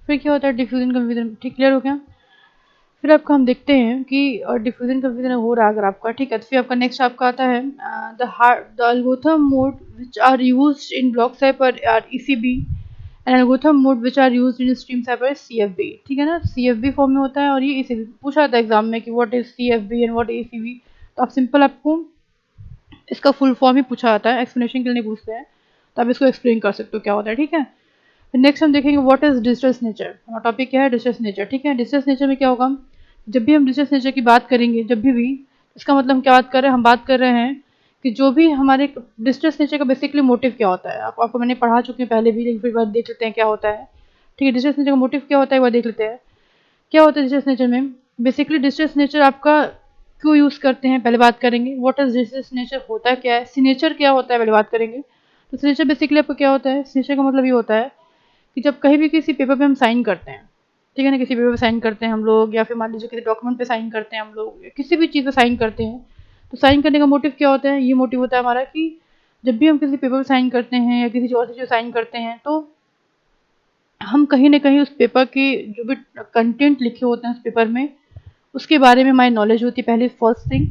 फिर क्या होता है डिफ्यूजन कन्फ्यूजन, ठीक क्लियर हो गया। फिर आपका हम देखते हैं कि डिफ्यूजन कन्फ्यूजन हो रहा है अगर आपका, ठीक है। तो फिर आपका नेक्स्ट आपका आता है the algorithm mode which are used in block cipher are ECB and algorithm mode which are used in stream cipher CFB, ठीक है ना। सीएफबी फॉर्म में होता है और ये ईसीबी पूछा था एग्जाम में कि what is CFB and what is ECB. तो आप सिंपल आपको इसका फुल फॉर्म ही पूछा आता है, एक्सप्लेनेशन के लिए नहीं पूछते हैं, तो आप इसको एक्सप्लेन कर सकते हो क्या होता है, ठीक है। फिर नेक्स्ट हम देखेंगे व्हाट इज डिस्ट्रेस नेचर, हमारा टॉपिक क्या है डिस्ट्रेस नेचर, ठीक है। डिस्ट्रेस नेचर में क्या होगा, जब भी हम डिस्ट्रेस नेचर की बात करेंगे जब भी इसका मतलब हम क्या बात कर रहे हैं, हम बात कर रहे हैं कि जो भी हमारे डिस्ट्रेस नेचर का बेसिकली मोटिव क्या होता है, आपको मैंने पढ़ा चुके हैं पहले भी, लेकिन फिर बार देख लेते हैं क्या होता है, ठीक है। डिस्ट्रेस नेचर का मोटिव क्या होता है एक बार देख लेते हैं। क्या होता है डिस्ट्रेस नेचर में, बेसिकली डिस्ट्रेस नेचर आपका क्यों यूज़ करते हैं पहले बात करेंगे। व्हाट इज डिस्ट्रेस नेचर होता क्या है, सिग्नेचर क्या होता है पहले बात करेंगे। तो सिग्नेचर बेसिकली आपको क्या होता है, सिग्नेचर का मतलब ये होता है कि जब कहीं भी किसी पेपर पे हम साइन करते हैं, ठीक है ना, किसी पेपर पे साइन करते हैं हम लोग, या फिर मान लीजिए किसी डॉक्यूमेंट पे साइन करते हैं हम लोग, किसी भी चीज़ पे साइन करते हैं, तो साइन करने का मोटिव क्या होता है, ये मोटिव होता है हमारा कि जब भी हम किसी पेपर पे साइन करते हैं या किसी और चीज़ साइन करते हैं, तो हम कहीं ना कहीं उस पेपर के जो भी कंटेंट लिखे होते हैं उस पेपर में, उसके बारे में हमारी नॉलेज होती है पहले, फर्स्ट थिंग।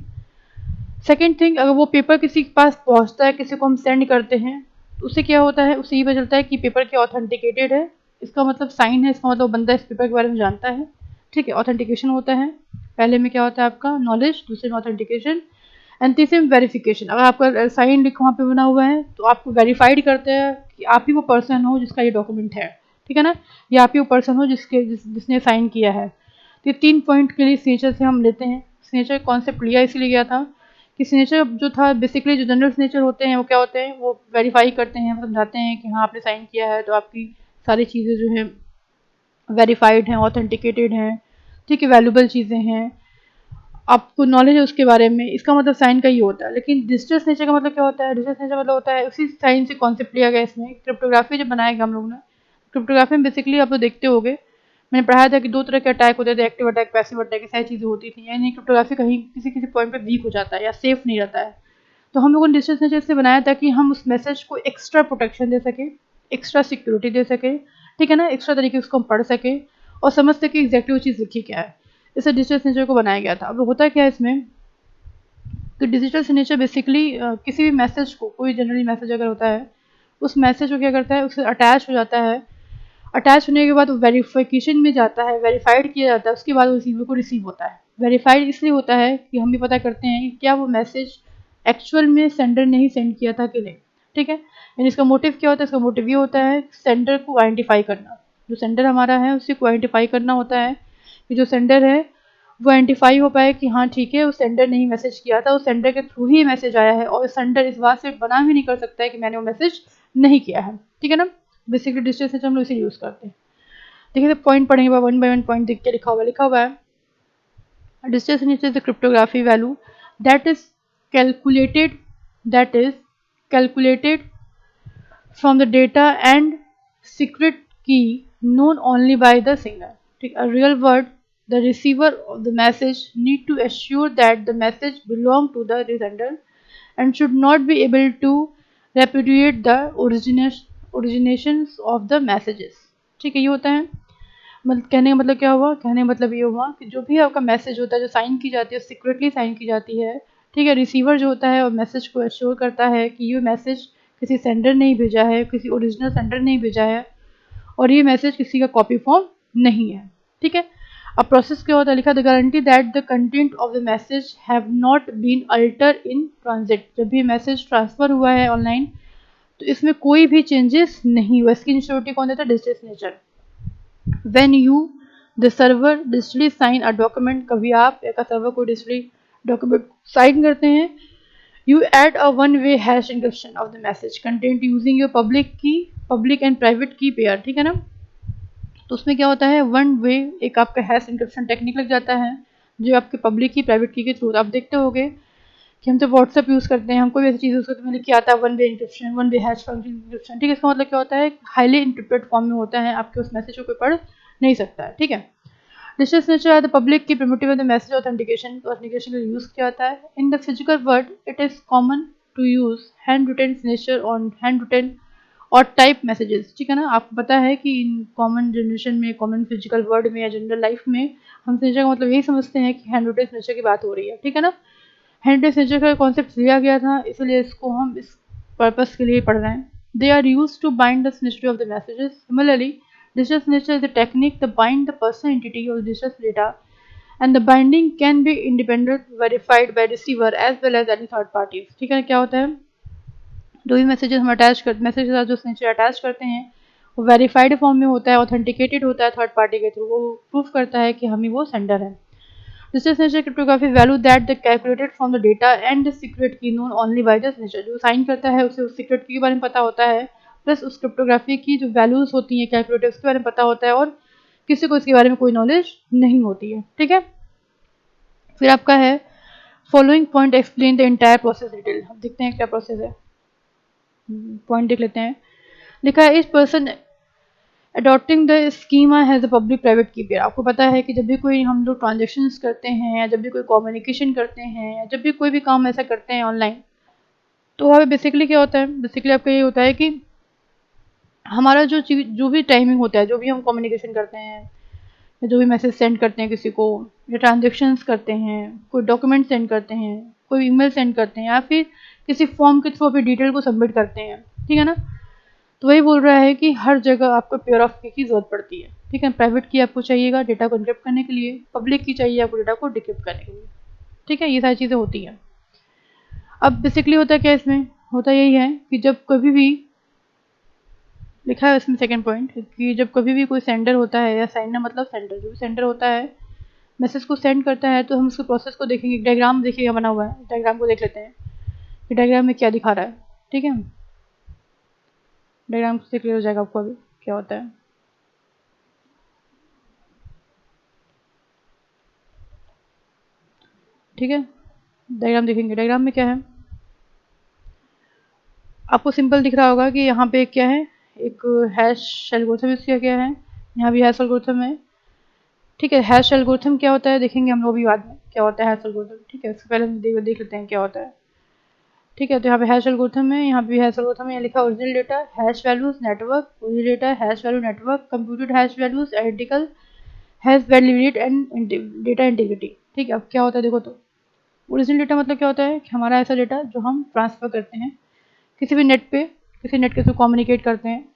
सेकेंड थिंग, अगर वो पेपर किसी के पास पहुंचता है, किसी को हम सेंड करते हैं, तो उससे क्या होता है, उससे ये पता चलता है कि पेपर क्या ऑथेंटिकेटेड है, इसका मतलब साइन है, इसका मतलब बंदा इस पेपर के बारे में जानता है, ठीक है। ऑथेंटिकेशन होता है, पहले में क्या होता है आपका नॉलेज, दूसरे में ऑथेंटिकेशन एंड तीसरे में वेरिफिकेशन। अगर आपका साइन लिखा वहाँ पे बना हुआ है तो आपको वेरीफाइड करते हैं कि आप ही वो पर्सन हो जिसका ये डॉक्यूमेंट है, ठीक है ना, या आप ही वो पर्सन हो जिसने साइन किया है। तो ये 3 पॉइंट के लिए सिग्नेचर से हम लेते हैं। सिग्नेचर कॉन्सेप्ट लिया इसलिए गया था कि सिग्नेचर जो था बेसिकली जो जनरल सिग्नेचर होते हैं वो क्या होते हैं, वो वेरीफाई करते हैं, समझाते हैं कि हाँ आपने साइन किया है तो आपकी सारी चीज़ें जो हैं वेरीफाइड हैं, ऑथेंटिकेटेड हैं, ठीक है, वैल्यूबल चीज़ें हैं, आपको नॉलेज है उसके बारे में, इसका मतलब साइन का ही होता है। लेकिन डिजिटल नेचर का मतलब क्या होता है, डिजिटल नेचर मतलब होता है उसी साइन से कॉन्सेप्ट लिया गया इसमें, क्रिप्टोग्राफी जब बनाएगा हम लोग ने, क्रिप्टोग्राफी में बेसिकली आप लोग देखते होगे, मैंने पढ़ाया था कि 2 तरह के अटैक होते थे, एक्टिव अटैक, पैसिव अटैक, सारी चीज़ें होती थी, यानी क्रिप्टोग्राफी कहीं किसी किसी पॉइंट पे वीक हो जाता है या सेफ नहीं रहता है। तो हम लोगों ने डिजिटल नेचर से बनाया था कि हम उस मैसेज को एक्स्ट्रा प्रोटेक्शन दे सके, एक्स्ट्रा सिक्योरिटी दे सके, ठीक है ना, एक्स्ट्रा तरीके से उसको हम पढ़ सके और समझ सके एग्जैक्टली वो चीज़ लिखी क्या है। इसे डिजिटल सिग्नेचर को बनाया गया था। अब होता क्या है इसमें, तो डिजिटल सिग्नेचर बेसिकली किसी भी मैसेज को, कोई जनरली मैसेज अगर होता है, उस मैसेज को क्या करता है, उससे अटैच हो जाता है, अटैच होने के बाद वो वेरिफिकेशन में जाता है, वेरीफाइड किया जाता है, उसके बाद रिसीवर को रिसीव होता है। वेरीफाइड इसलिए होता है कि हम भी पता करते हैं कि क्या वो मैसेज एक्चुअल में सेंडर ने ही सेंड किया था कि नहीं, ठीक है। यानी इसका मोटिव क्या होता है, इसका मोटिव ये होता है सेंडर को आइडेंटिफाई करना, जो सेंडर हमारा है उसी को आइडेंटिफाई करना होता है कि जो सेंडर है वो आइडेंटिफाई हो पाए कि हाँ ठीक है उस सेंडर ने ही मैसेज किया था, उस सेंडर के थ्रू ही मैसेज आया है, और सेंडर इस बात से बना भी नहीं कर सकता है कि मैंने वो मैसेज नहीं किया है, ठीक है ना। बेसिकली डिस्टेंस से हम लोग इसे यूज़ करते हैं। देखिए पॉइंट पढ़ेंगे, वन बाय वन पॉइंट देख के लिखा हुआ है distance is the cryptography value that is calculated that is calculated from the data and secret key known only by the sender. ठीक, a real word, the receiver of the message need to assure that the message belong to the sender and should not be able to repudiate the originations of the messages. ठीक है, ये होता है मतलब, कहने का मतलब क्या हुआ, कहने का मतलब ये हुआ कि जो भी आपका मैसेज होता है जो साइन की जाती है सीक्रेटली साइन की जाती है, ठीक है। रिसीवर जो होता है और मैसेज को एश्योर करता है कि ये मैसेज किसी सेंडर ने ही भेजा है, किसी ओरिजिनल सेंडर ने ही भेजा है, और ये मैसेज किसी का कॉपी फॉर्म नहीं है, ठीक है। अब प्रोसेस क्या होता है, लिखा the guarantee that the content of the message have not been alter in transit. जब भी मैसेज ट्रांसफर हुआ है ऑनलाइन तो इसमें कोई भी चेंजेस नहीं हुआ, इसकी इंश्योरिटी कौन देता है, digital signature. when you the server digitally sign a document, कभी आप एक सर्वर को digitally document साइन करते हैं, you add a one way hash encryption of the message content using your public and private key pair, ठीक है ना। तो उसमें क्या होता है, वन वे एक आपका हैश इंक्रिप्शन टेक्निक लग जाता है जो आपके पब्लिक की प्राइवेट की के थ्रू। आप देखते होगे कि हम तो व्हाट्सएप यूज़ करते हैं, हम कोई ऐसी चीज़ यूज़ करते हैं लिख के आता है one way encryption, one way hash function encryption, ठीक है। इसका मतलब क्या होता है, हाईली इंटरप्रेट फॉर्म में होता है, आपके उस मैसेज को कोई पढ़ नहीं सकता है, ठीक है। डिजिटल सिग्नेचर है the public key primitive of the message authentication, authentication का यूज़ किया जाता है। In the physical world it is common to use handwritten signature on handwritten और टाइप मैसेजेस, ठीक है ना। आपको पता है कि इन कॉमन जनरेशन में, कॉमन फिजिकल वर्ल्ड में या जनरल लाइफ में हम सिग्नेचर का मतलब यही समझते हैं कि हैंड रिटन सिग्नेचर की बात हो रही है, ठीक है ना। हैंड रिटन सिग्नेचर का कॉन्सेप्ट लिया गया था, इसलिए इसको हम इस पर्पस के लिए पढ़ रहे हैं। They are use to bind the signature of the messages. Similarly digital signature is the technique the bind the person entity of digital data and the binding can be independent verified by receiver as well as any third parties, ठीक है। क्या होता है, जो भी messages हम message के साथ जो सिग्नेचर अटैच करते हैं वो वेरीफाइड फॉर्म में होता है, ऑथेंटिकेटेड होता है थर्ड पार्टी के थ्रू, वो प्रूफ करता है कि हम ही वो सेंडर है। Digital signature cryptography value that the calculated from the data and the secret key known only by the signature. जो साइन करता है उसे उस सीक्रेट की के बारे में पता होता है, प्लस उस क्रिप्टोग्राफी की जो वैल्यूज होती हैं कैलकुलेटेड उसके बारे में पता होता है, और किसी को इसके बारे में कोई नॉलेज नहीं होती है, ठीक है। फिर आपका है following point explain the entire process detail. अब देखते हैं क्या प्रोसेस है, पॉइंट देख लेते हैं। लिखा है इस person adopting the schema has a public private की पेयर। आपको पता है कि जब भी कोई हम लोग ट्रांजेक्शन्स करते हैं या जब भी कोई कम्युनिकेशन करते हैं या जब भी कोई भी काम ऐसा करते हैं ऑनलाइन, तो वहाँ पे बेसिकली क्या होता है, बेसिकली आपका ये होता है कि हमारा जो भी टाइमिंग होता है, जो भी हम कम्युनिकेशन करते हैं या जो भी मैसेज सेंड करते हैं किसी को, या ट्रांजेक्शन्स करते हैं, कोई डॉक्यूमेंट सेंड करते हैं, कोई ईमेल सेंड करते हैं, या फिर किसी फॉर्म के थ्रू अपनी डिटेल को सबमिट करते हैं, ठीक है ना। तो वही बोल रहा है कि हर जगह आपको पेयर ऑफ की ज़रूरत पड़ती है, ठीक है। प्राइवेट की आपको चाहिएगा डेटा को एन्क्रिप्ट करने के लिए, पब्लिक की चाहिए आपको डेटा को डिक्रिप्ट करने के लिए, ठीक है। ये सारी चीज़ें होती हैं। अब बेसिकली होता है क्या, इसमें होता यही है कि जब कभी भी लिखा है इसमें सेकंड पॉइंट कि जब कभी भी कोई सेंडर होता है या सेंडर मतलब सेंडर, जो भी सेंडर होता है मैसेज को सेंड करता है, तो हम उसके प्रोसेस को देखेंगे। डायग्राम देखिएगा बना हुआ है, डायग्राम को देख लेते हैं कि डायग्राम में क्या दिखा रहा है, ठीक है। डायग्राम से क्लियर हो जाएगा आपको अभी क्या होता है। ठीक है, डायग्राम देखेंगे। डायग्राम में क्या है, आपको सिंपल दिख रहा होगा कि यहाँ पे क्या है, एक हैश एल्गोरिथम यूज़ किया गया है, यहाँ भी हैश एल्गोरिथम है, ठीक है। हैश एल्गोरिथम क्या होता है देखेंगे हम लोग भी बाद में क्या होता है हैश एल्गोरिथम, ठीक है। उससे पहले हम देख लेते हैं क्या होता है, ठीक है। तो यहाँ पे हैश एल्गोरिथम है, यहाँ पे हैश एल्गोरिथम है, यहाँ लिखा original data hash values network, original data hash value network, computed hash values identical hash validity and data integrity, ठीक है। अब क्या होता है देखो, तो ओरिजिनल डेटा मतलब क्या होता है कि हमारा ऐसा डेटा जो हम ट्रांसफ़र करते हैं किसी भी नेट पे, किसी नेट के थ्रू कम्युनिकेट करते हैं।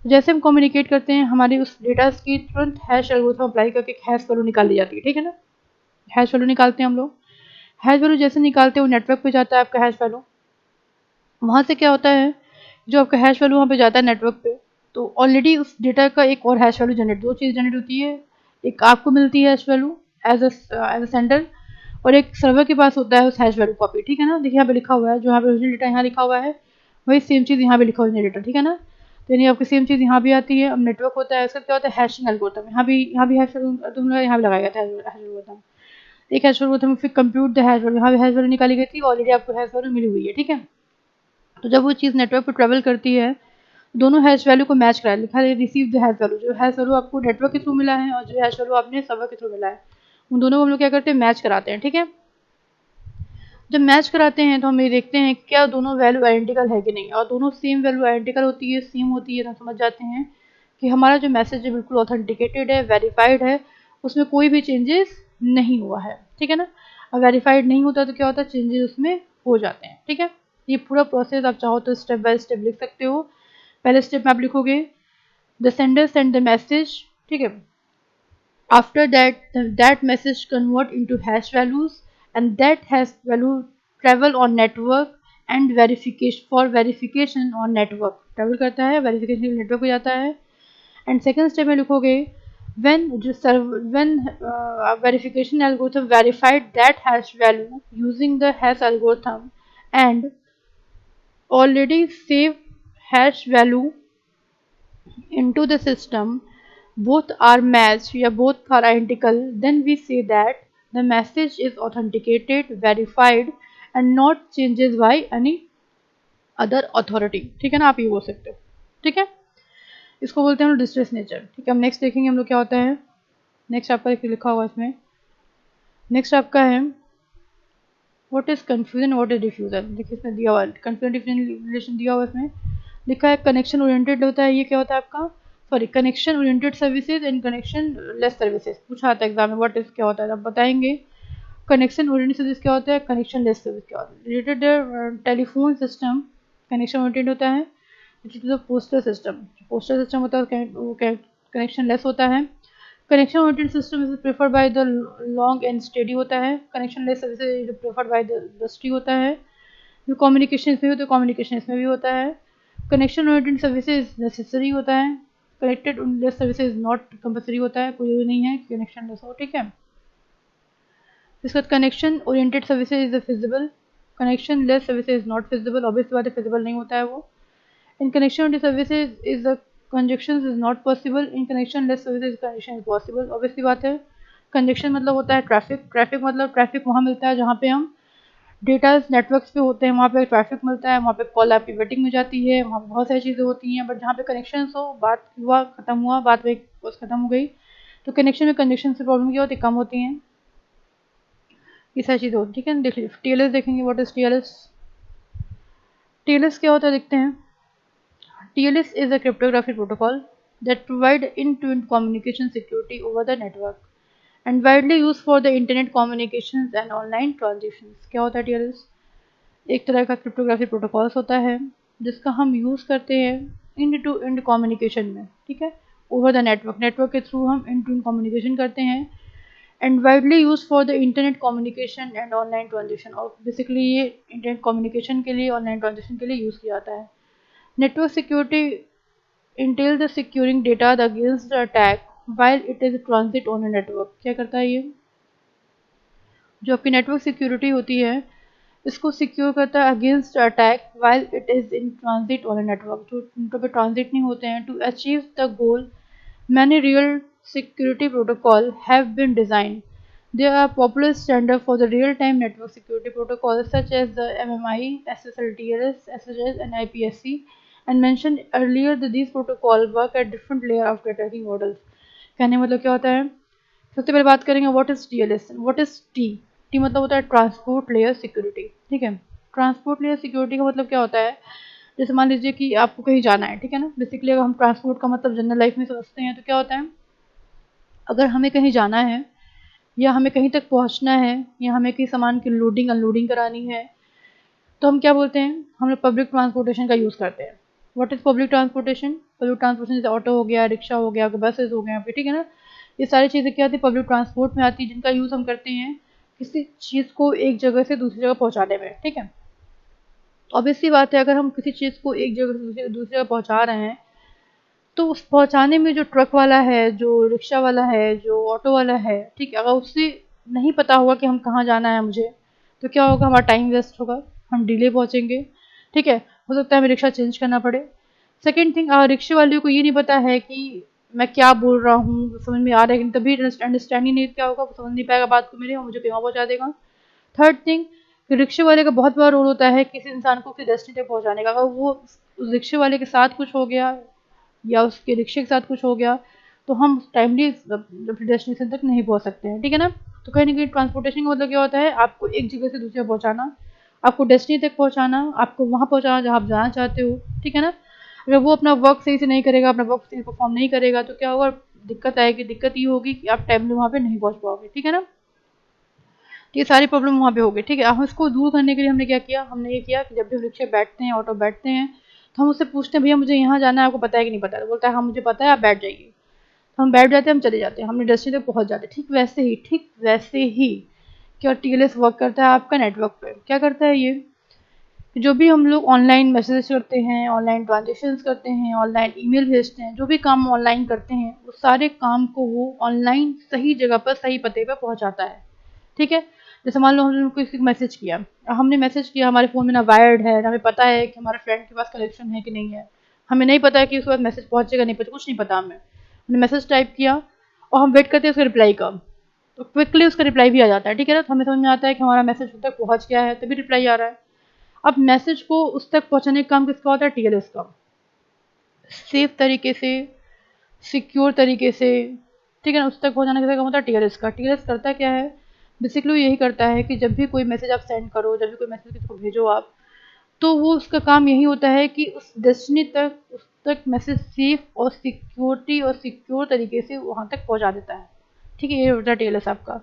जैसे हम कम्युनिकेट करते हैं हमारी उस डेटा की तुरंत हैश एल्गोरिथम अप्लाई करके एक हैश वैल्यू निकाल ली जाती है, ठीक है ना। हैश वैल्यू निकालते हैं हम लोग, हैश वैल्यू जैसे निकालते हैं वो नेटवर्क पे जाता है आपका हैश वैल्यू। वहाँ से क्या होता है, जो आपका हैश वैल्यू वहाँ पे जाता है नेटवर्क पे, तो ऑलरेडी उस डेटा का एक और हैश वैल्यू जनरेट, दो चीज़ जनरेट होती है। एक आपको मिलती है hash value as a sender, और एक सर्वर के पास होता है उस हैश वैल्यू कॉपी, ठीक है ना। देखिए यहाँ पे लिखा हुआ है, जो यहाँ पे ओरिजिनल डेटा यहाँ लिखा हुआ है वही सेम चीज़ यहाँ पे लिखा हुआ है डेटा, ठीक है ना। तो यानी आपकी सेम चीज़ यहाँ भी आती है। अब नेटवर्क होता है, इसका क्या होता है हैशिंग एल्गोरिथम, यहाँ भी हैश वैल्यू यहाँ भी लगाया गया था हैश एल्गोरिथम, एक हैश एल्गोरिथम फिर कंप्यूट द हैश वैल्यू, यहाँ भी हैश वैल्यू निकाली गई थी, ऑलरेडी आपको हैश वैल्यू मिली हुई है, ठीक है। तो जब वो चीज़ नेटवर्क पर ट्रेवल करती है, दोनों हैश वैल्यू को मैच कराया, लिखा है रिसीव द हैश वैल्यू, जो हैश वैल्यू आपको नेटवर्क के थ्रू मिला है और जो हैश वैल्यू आपने सर्वर के थ्रू मिला है, उन दोनों को हम लोग क्या करते हैं, मैच कराते हैं, ठीक है। जब मैच कराते हैं तो हम ये देखते हैं क्या दोनों वैल्यू आइडेंटिकल है कि नहीं, और दोनों सेम वैल्यू आइडेंटिकल होती है, सेम होती है, तो हम समझ जाते हैं कि हमारा जो मैसेज है बिल्कुल ऑथेंटिकेटेड है, वेरीफाइड है, उसमें कोई भी चेंजेस नहीं हुआ है, ठीक है ना। और वेरीफाइड नहीं होता तो क्या होता है, चेंजेस उसमें हो जाते हैं, ठीक है। ये पूरा प्रोसेस आप चाहो तो स्टेप बाय स्टेप लिख सकते हो। पहले स्टेप में आप लिखोगे the sender send the message, ठीक है। After that, that message convert into hash values, and that hash value travel on network and verification for verification on network travel करता है, verification network पे जाता है। And second step में लिखोगे when verification algorithm verified that hash value using the hash algorithm and already saved hash value into the system, both are matched या both are identical, then we say that the message is authenticated, verified and not changes by any other authority, ठीक है ना। आप ये बोल सकते हो, ठीक है। इसको बोलते हैं हम डिस्ट्रेस नेचर, ठीक है। हम नेक्स्ट देखेंगे हम लोग क्या होता है। नेक्स्ट आपका लिखा हुआ इसमें, नेक्स्ट आपका है what is confusion, what is diffusion. देखिए इसमें दिया हुआ कन्फ्यूजन डिफ्यूजन रिलेशन दिया हुआ इसमें। लिखा है कनेक्शन ओरिएंटेड होता है, ये क्या होता है आपका, sorry, connection oriented services and connection less services पूछा आता है एग्जाम में, व्हाट इज क्या होता है आप बताएंगे। कनेक्शन ओरिएंटेड सर्विस क्या होता है, कनेक्शन लेस सर्विस क्या होता है। Related telephone system connection oriented होता है, पोस्टल सिस्टम होता है वो कनेक्शन लेस होता है। Connection oriented system is preferred by the long and steady होता है, connectionless service preferred by the dusty होता है। जो कम्युनिकेशन इसमें भी, तो कम्युनिकेशन इसमें भी होता है। कनेक्शन ओरिएंटेड सर्विसेज नेसेसरी होता है, connected less services not compulsory होता है, कोई नहीं है कनेक्शन लेस हो, ठीक है। इसके बाद connection oriented services is feasible, connection less services is not feasible, obvious बात है फिजिबल नहीं होता है वो। In connection oriented services is the conjunction is not possible, in connection less services conjunction is possible, obvious बात है। Conjunction मतलब होता है ट्रैफिक मतलब ट्रैफिक वहाँ मिलता है जहाँ पे हम डेटा नेटवर्क्स पे होते हैं, वहाँ पे ट्रैफिक मिलता है, वहाँ पे कॉल आपकी वेटिंग में जाती है, वहाँ बहुत सारी चीज़ें होती हैं। बट जहाँ पे कनेक्शन हो, बात हुआ खत्म हुआ, बात में बस खत्म हो गई। तो कनेक्शन में कंजेक्शन से प्रॉब्लम क्या होती है, कम होती हैं, ये सारी चीज़ें होती है, ठीक है। देख लीजिए टीएलएस देखेंगे, व्हाट इज टीएलएस। टीएलएस क्या होता है देखते हैं। TLS is a cryptographic protocol that provide end-to-end communication security over the network and widely used for the internet communications and online transactions। क्या होता है टीएलएस, एक तरह का क्रिप्टोग्राफी प्रोटोकॉल्स होता है जिसका हम यूज़ करते हैं इंड टू इंड कम्युनिकेशन में, ठीक है, ओवर द नेटवर्क के थ्रू हम इंड टू इंड कम्युनिकेशन करते हैं। And widely use for the internet communication and online transaction, और बेसिकली ये इंटरनेट कम्युनिकेशन के लिए, ऑनलाइन ट्रांजेक्शन के लिए यूज़ किया जाता है। Network security Intel the securing data against the attack while it is transit on a network. क्या करता है ये, जो आपकी नेटवर्क सिक्योरिटी होती है इसको सिक्योर करता है against attack while it is in transit on network, जो नेटवर्क पे ट्रांजिट नहीं होते हैं। To achieve the goal many real security protocol have been design, they are popular standard for the real time network security protocol such as the MMI, SSL/TLS, SSH and IPSC and mentioned earlier that these protocol work at different layer of networking models। कहने मतलब क्या होता है, सबसे पहले बात करेंगे what is TLS, what is T मतलब होता है ट्रांसपोर्ट लेयर सिक्योरिटी, ठीक है। ट्रांसपोर्ट लेयर सिक्योरिटी का मतलब क्या होता है, जैसे मान लीजिए कि आपको कहीं जाना है, ठीक है ना। बेसिकली अगर हम ट्रांसपोर्ट का मतलब जनरल लाइफ में समझते हैं तो क्या होता है, अगर हमें कहीं जाना है या हमें कहीं तक पहुंचना है या हमें किसी सामान की लोडिंग अनलोडिंग करानी है तो हम क्या बोलते हैं, हम लोग पब्लिक ट्रांसपोर्टेशन का यूज़ करते हैं। What is public transportation, public transportation जैसे ऑटो हो गया, रिक्शा हो गया, बसेस हो गए आपके, ठीक है ना। ये सारी चीज़ें क्या आती है, पब्लिक ट्रांसपोर्ट में आती है, जिनका यूज़ हम करते हैं किसी चीज़ को एक जगह से दूसरी जगह पहुंचाने में, ठीक है। ऑब्वियसली बात है, अगर हम किसी चीज़ को एक जगह से दूसरी जगह पहुंचा रहे हैं तो उस पहुंचाने में जो ट्रक वाला है, जो रिक्शा वाला है, जो ऑटो वाला है, ठीक है, अगर उससे नहीं पता होगा कि हम कहाँ जाना है मुझे, तो क्या होगा, हमारा टाइम वेस्ट होगा, हम डिले पहुंचेंगे, ठीक है। हो सकता है हमें रिक्शा चेंज करना पड़े। सेकेंड थिंग, रिक्शे वाले को ये नहीं पता है कि मैं क्या बोल रहा हूँ, समझ में आ रहा है कि तभी अंडरस्टैंड ही नहीं, क्या होगा, वो समझ नहीं पाएगा बात को मेरे, और मुझे कहीं और पहुँचा देगा। थर्ड थिंग, रिक्शे वाले का बहुत बड़ा रोल होता है किसी इंसान को उसकी डेस्टिनी तक पहुँचाने का। अगर वो उस रिक्शे वाले के साथ कुछ हो गया या उसके रिक्शे के साथ कुछ हो गया तो हम टाइमली अपनी डेस्टिनेशन तक नहीं पहुंच सकते हैं, ठीक है ना। तो कहीं ना कहीं ट्रांसपोर्टेशन का मतलब क्या होता है, आपको एक जगह से दूसरी जगह पहुंचाना, आपको डेस्टिनी तक पहुंचाना, आपको वहां पहुंचाना जहां आप जाना चाहते हो, ठीक है ना। अगर वो अपना वर्क सही से नहीं करेगा, अपना वर्क सही से परफॉर्म नहीं करेगा तो क्या होगा, दिक्कत आएगी। दिक्कत ये होगी कि आप टाइमली वहां पे नहीं पहुंच पाओगे, ठीक है ना। तो ये सारी प्रॉब्लम वहाँ पे होगी, ठीक है। हम इसको दूर करने के लिए हमने क्या किया, हमने ये किया कि जब भी हम रिक्शे बैठते हैं, ऑटो बैठते हैं, तो हम उससे पूछते हैं भैया मुझे यहाँ जाना है, आपको पता है कि नहीं पता है, तो बोलता है हाँ मुझे पता है, आप बैठ जाइए। तो हम बैठ जाते हैं, हम चले जाते हैं, हमने डेस्टिनी तक पहुँच जाते हैं। ठीक वैसे ही क्या टीएलएस वर्क करता है आपका नेटवर्क पे। क्या करता है ये, जो भी हम लोग ऑनलाइन मैसेज करते हैं, ऑनलाइन ट्रांजेक्शन्स करते हैं, ऑनलाइन ईमेल भेजते हैं, जो भी काम ऑनलाइन करते हैं उस सारे काम को वो ऑनलाइन सही जगह पर सही पते पर पहुँचाता है, ठीक है। जैसे मान लो हमने किसी को मैसेज किया, हमने मैसेज किया, हमारे फ़ोन में ना वायर्ड है, ना हमें पता है कि हमारे फ्रेंड के पास कनेक्शन है कि नहीं है, हमें नहीं पता है कि उसके बाद मैसेज पहुँचेगा नहीं पहुँचेगा, कुछ नहीं पता हमें। हमने मैसेज टाइप किया और हम वेट करते हैं उसका रिप्लाई का, तो क्विकली उसका रिप्लाई भी आ जाता है, ठीक है ना। तो हमें समझ में आता है कि हमारा मैसेज उस तक पहुँच गया है, तभी रिप्लाई आ रहा है। अब मैसेज को उस तक पहुँचाने का काम किसका होता है, टीएलएस का। सेफ तरीके से, सिक्योर तरीके से, ठीक है ना, उस तक पहुँचाने का काम होता है टीएलएस का। टीएलएस करता क्या है, बेसिकली यही करता है कि जब भी कोई मैसेज आप सेंड करो, जब भी कोई मैसेज किसी को भेजो आप, तो वो उसका काम यही होता है कि उस डेस्टिनी तक उस तक मैसेज सेफ और सिक्योर तरीके से वहाँ तक पहुँचा देता है। ठीक है, ये होता है टीएलएस आपका।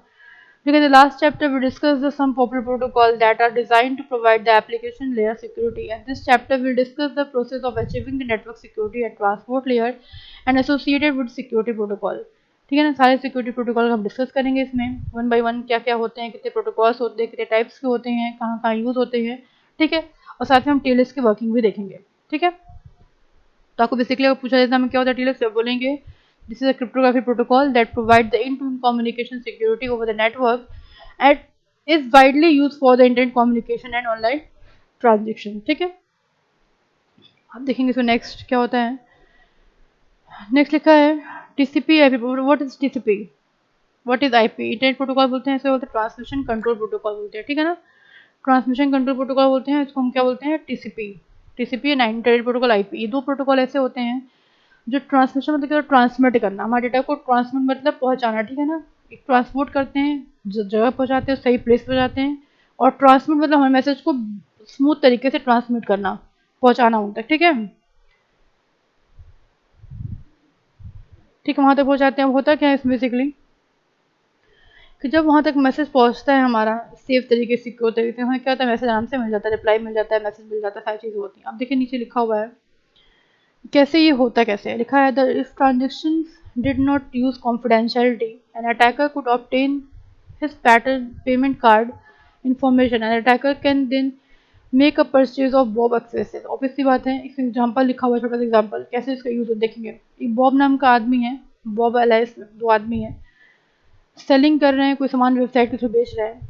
ठीक है, the last chapter we discuss the some popular protocols that are designed to provide the application layer security, and this chapter will discuss the process of achieving the network security at transport layer and associated with security protocol। ठीक है ना, सारे security protocol हम discuss करेंगे इसमें one by one, क्या क्या होते हैं, कितने प्रोटोकॉल्स होते हैं, कितने टाइप्स के होते हैं, कहाँ कहाँ यूज होते हैं। ठीक है, और साथ में हम टीएलएस की वर्किंग भी देखेंगे। ठीक है, तो आपको बेसिकली अगर पूछा जाता है क्या होता है टीएलएस, आप बोलेंगे this is a cryptography protocol that provide the end-to-end communication security over the network and is widely used for the internet communication and online transaction। ठीक है, आप देखेंगे इसमें नेक्स्ट क्या होता है। नेक्स्ट लिखा है TCP IP. What is TCP, what is IP? Internet protocol बोलते हैं, इसे बोलते हैं ट्रांसमिशन कंट्रोल प्रोटोकॉल बोलते हैं। ठीक है ना, ट्रांसमिशन कंट्रोल प्रोटोकॉल बोलते हैं, इसको हम क्या बोलते हैं, TCP. TCP and internet protocol IP, ये दो प्रोटोकॉल ऐसे होते हैं जो ट्रांसमिशन मतलब क्या, ट्रांसमिट करना, हमारे डेटा को ट्रांसमिट मतलब पहुंचाना। ठीक है ना, एक ट्रांसपोर्ट करते हैं, जो जगह पहुंचाते हैं, सही प्लेस पहुंचाते हैं, और ट्रांसमिट मतलब हमारे मैसेज को स्मूथ तरीके से ट्रांसमिट करना, पहुंचाना उन तक। ठीक है, ठीक है, वहां तक पहुंचाते हैं। अब होता क्या है इसमें बेसिकली कि जब वहां तक मैसेज पहुंचता है हमारा सेफ तरीके से, सिक्योर तरीके से, हमें क्या होता है, मैसेज आराम से मिल जाता है, रिप्लाई मिल जाता है, मैसेज मिल जाता है, सारी चीज़ें होती हैं। अब देखिए नीचे लिखा हुआ है कैसे ये होता, कैसे लिखा है, the if transaction did not use confidentiality an attacker could obtain his pattern payment card information and attacker can then make a purchase of Bob accesses. Obvious सी बात है, एक एग्जांपल लिखा हुआ है, छोटा सा एग्जांपल कैसे इसका यूज देखेंगे। एक बॉब नाम का आदमी है, बॉब एलाइस, दो आदमी है, सेलिंग कर रहे हैं, कोई सामान वेबसाइट के थ्रू बेच रहे हैं।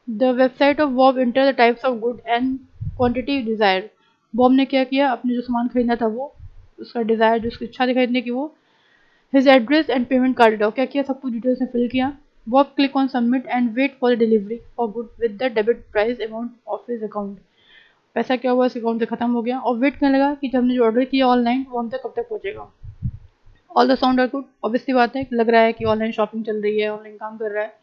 The website of Bob enter the types of good and quantity desire. Bob ने क्या किया, अपने जो सामान खरीदना था वो, उसका डिजायर, जो उसकी इच्छा थी खरीदने की, वो his address and payment card क्या किया, सब कुछ डिटेल्स में फिल किया। Bob click on submit and wait for the delivery for good with the debit price amount of his account. पैसा क्या हुआ, इस अकाउंट से खत्म हो गया, और वेट करने लगा कि जब हमने जो ऑर्डर किया ऑनलाइन वो हम तक कब तक पहुंचेगा। All the sound are good, obviously बात है, लग रहा है कि ऑनलाइन शॉपिंग चल रही है, ऑनलाइन काम कर रहा है।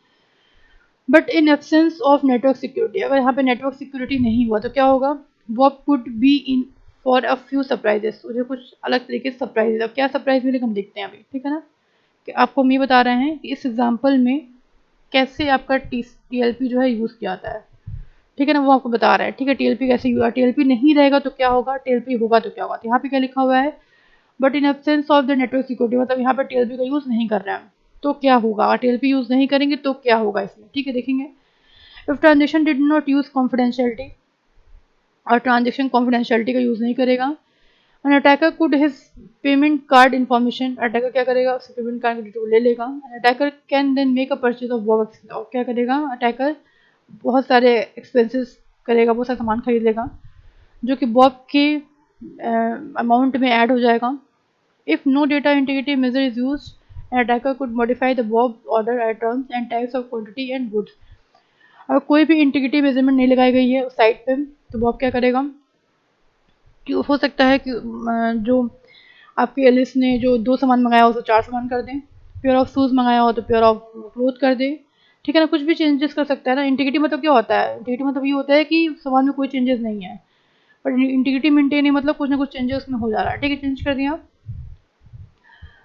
But in absence of network security, अगर यहाँ पे नेटवर्क सिक्योरिटी नहीं हुआ तो क्या होगा, Bob could be in for a few surprises, मुझे कुछ अलग तरीके से सरप्राइज। अब क्या सरप्राइज मिले हम देखते हैं अभी। ठीक है ना, कि आपको हम ये बता रहे हैं कि इस एग्जाम्पल में कैसे आपका टीएलपी जो है यूज़ किया जाता है। ठीक है ना, वो आपको बता रहा है। ठीक है, टीएलपी कैसे यूज, टीएलपी नहीं रहेगा तो क्या होगा, टीएलपी होगा तो क्या होगा। तो यहाँ पे क्या लिखा हुआ है, but in absence of the network security, मतलब यहाँ पर टीएलपी का यूज़ नहीं कर रहे हैं तो क्या होगा, अगर टीएलपी यूज़ नहीं करेंगे तो क्या होगा इसमें। ठीक है, देखेंगे। If transaction did not use confidentiality, और ट्रांजेक्शन कॉन्फिडेंशियलिटी का यूज़ नहीं करेगा, an attacker could his payment card information, attacker क्या करेगा, उससे पेमेंट कार्ड की डिटेल ले लेगा। Attacker can then make a purchase of Bob, और क्या करेगा अटैकर, बहुत सारे एक्सपेंसेस करेगा, बहुत सारा सामान खरीद लेगा जो कि बॉब के अमाउंट में ऐड हो जाएगा। If no data integrity measure is use, an attacker could modify the Bob order items and types of quantity and goods. अगर कोई भी इंटीग्रिटी मेजरमेंट नहीं लगाई गई है उस साइट पे तो बॉब क्या करेगा कि हो सकता है कि जो आपके एलिस ने जो 2 सामान मंगाया हो तो 4 सामान कर दें, पेयर ऑफ शूज़ मंगाया हो तो पेयर ऑफ क्लोथ कर दें। ठीक है ना, कुछ भी चेंजेस कर सकता है ना। इंटीग्रिटी मतलब क्या होता है, इंटीग्रिटी मतलब ये होता है कि सामान में कोई चेंजेस नहीं है, पर इंटीग्रिटी मेंटेन है मतलब कुछ ना कुछ चेंजेस उसमें हो जा रहा है। ठीक है, चेंज कर दिया।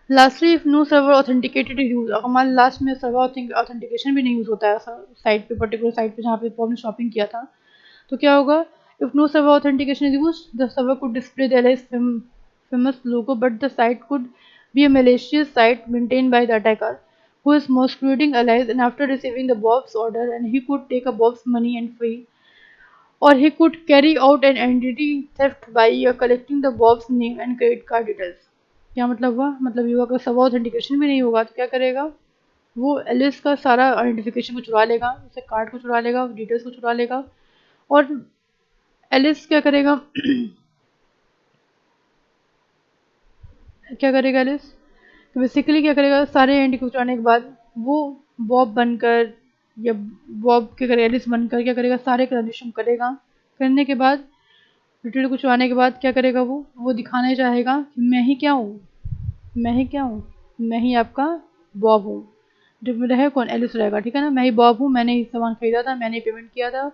Lastly if no server authenticated use, हमारे लास्ट में सर्वर ऑथेंटिकेशन भी नहीं यूज होता है साइट पे, पर्टिकुलर साइट पे जहाँ पे हमने शॉपिंग किया था, तो क्या होगा, if no server authentication is use, the server could display the Alice famous logo, but the site could be a malicious site maintained by the attacker who is masquerading allies, and after receiving the Bob's order and he could take a Bob's money and free, or he could carry out an identity theft by collecting the Bob's name and credit card details। क्या मतलब हुआ, मतलब ये हुआ कि server authentication भी नहीं होगा तो क्या करेगा, वो एलिस का सारा आइडेंटिफिकेशन को चुरा लेगा, उससे कार्ड को चुरा लेगा, डिटेल्स को चुरा लेगा, और एलिस क्या करेगा क्या करेगा एलिस, तो बेसिकली क्या करेगा, सारे एंटी को चुराने के बाद वो बॉब बनकर या बॉब क्या करेगा, एलिस बनकर क्या करेगा, सारे ट्रांजेक्शन करेगा। करने के बाद डिटेल को चुराने के बाद क्या करेगा, वो दिखाना चाहेगा कि मैं ही क्या हूँ, मैं ही क्या हूँ, मैं ही आपका बॉब हूँ। जो रहे कौन, एलिस रहेगा। ठीक है ना, मैं ही बॉब हूँ, मैंने ही सामान खरीदा था, मैंने ही पेमेंट किया था,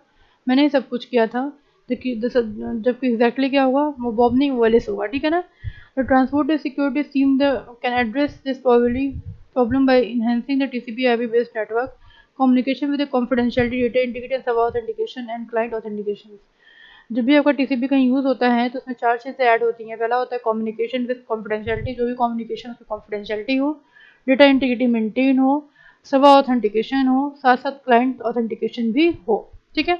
मैंने ही सब कुछ किया था, जबकि एग्जैक्टली क्या होगा, वो बॉब नहीं, वो एलिस होगा, ठीक है ना। The transport security team can address this problem by enhancing the TCP/IP based network communication with the confidentiality, data integrity, server authentication and client authentication। जब भी आपका टीसीपी कहीं यूज़ होता है तो उसमें 4 चीज़ें ऐड होती हैं। पहला होता है कम्युनिकेशन विद कॉन्फिडेंशियलिटी, जो भी कम्युनिकेशन उसकी कॉन्फिडेंशियलिटी हो, डेटा इंटीग्रिटी मेंटेन हो, सर्वर ऑथेंटिकेशन हो, साथ साथ क्लाइंट ऑथेंटिकेशन भी हो, ठीक है।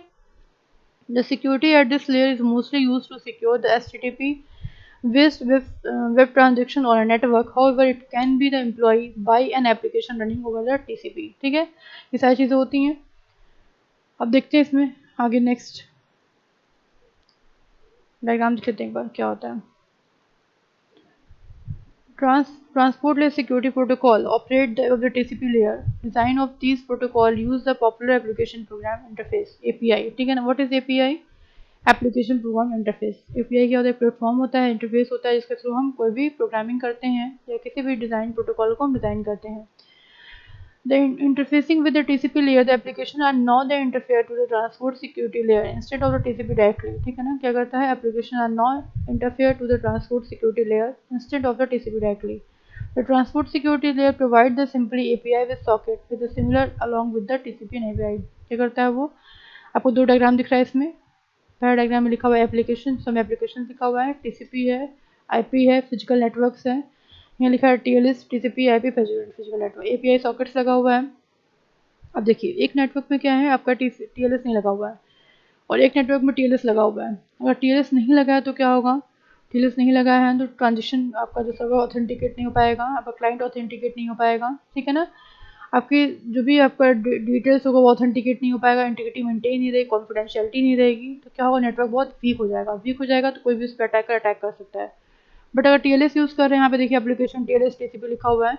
The security at this layer is mostly use to secure the HTTP based web transaction or a network, however it can be the employee by an application running over the TCP, ठीक है। ये सारी चीज़ें होती हैं। अब देखते हैं इसमें आगे नेक्स्ट डायग्राम देख लेते हैं एक बार क्या होता है। Transport layer security protocol operate the TCP layer. Design of these protocol use the popular application program interface API, ठीक है ना। What is API? Application program interface. API क्या होता है? प्लेटफॉर्म होता है, इंटरफेस होता है जिसके थ्रू हम कोई भी प्रोग्रामिंग करते हैं या किसी भी डिज़ाइन प्रोटोकॉल को हम डिज़ाइन करते हैं। The interfacing with the TCP layer, the application are now the interfere to the transport security layer instead of the TCP directly, ठीक है ना। क्या करता है? application are now interfere to the transport security layer instead of the TCP directly. The transport security layer provide the simply API with socket with a similar along with the TCP and API। क्या करता है वो? आपको दो diagram दिख रहा है इसमें। पहला डायग्राम में लिखा हुआ है एप्लीकेशन, सब एप्लीकेशन लिखा हुआ है, टीसीपी है, आईपी है, फिजिकल नेटवर्क्स है। यहाँ लिखा है TLS, TCP, IP, physical network, API sockets लगा हुआ है। अब देखिए एक नेटवर्क में क्या है, आपका टीएलएस नहीं लगा हुआ है और एक नेटवर्क में टीएलएस लगा हुआ है। अगर टीएलएस नहीं लगा है तो क्या होगा? टीएलएस नहीं लगा है तो ट्रांजेक्शन आपका जो सर्वर ऑथेंटिकेट नहीं हो पाएगा, आपका क्लाइंट ऑथेंटिकेट नहीं हो पाएगा, ठीक है ना। आपकी जो भी आपका डिटेल्स होगा वो ऑथेंटिकेट नहीं हो पाएगा, इंटीग्रिटी मेंटेन नहीं रहेगी, कॉन्फिडेंशियलिटी नहीं रहेगी, तो क्या होगा? नेटवर्क बहुत वीक हो जाएगा। वीक हो जाएगा तो कोई भी उस पर अटैक कर सकता है। बट अगर टीएलएस यूज़ कर रहे हैं, यहाँ पे देखिए एप्लीकेशन टीएलएस टीसीपी लिखा हुआ है।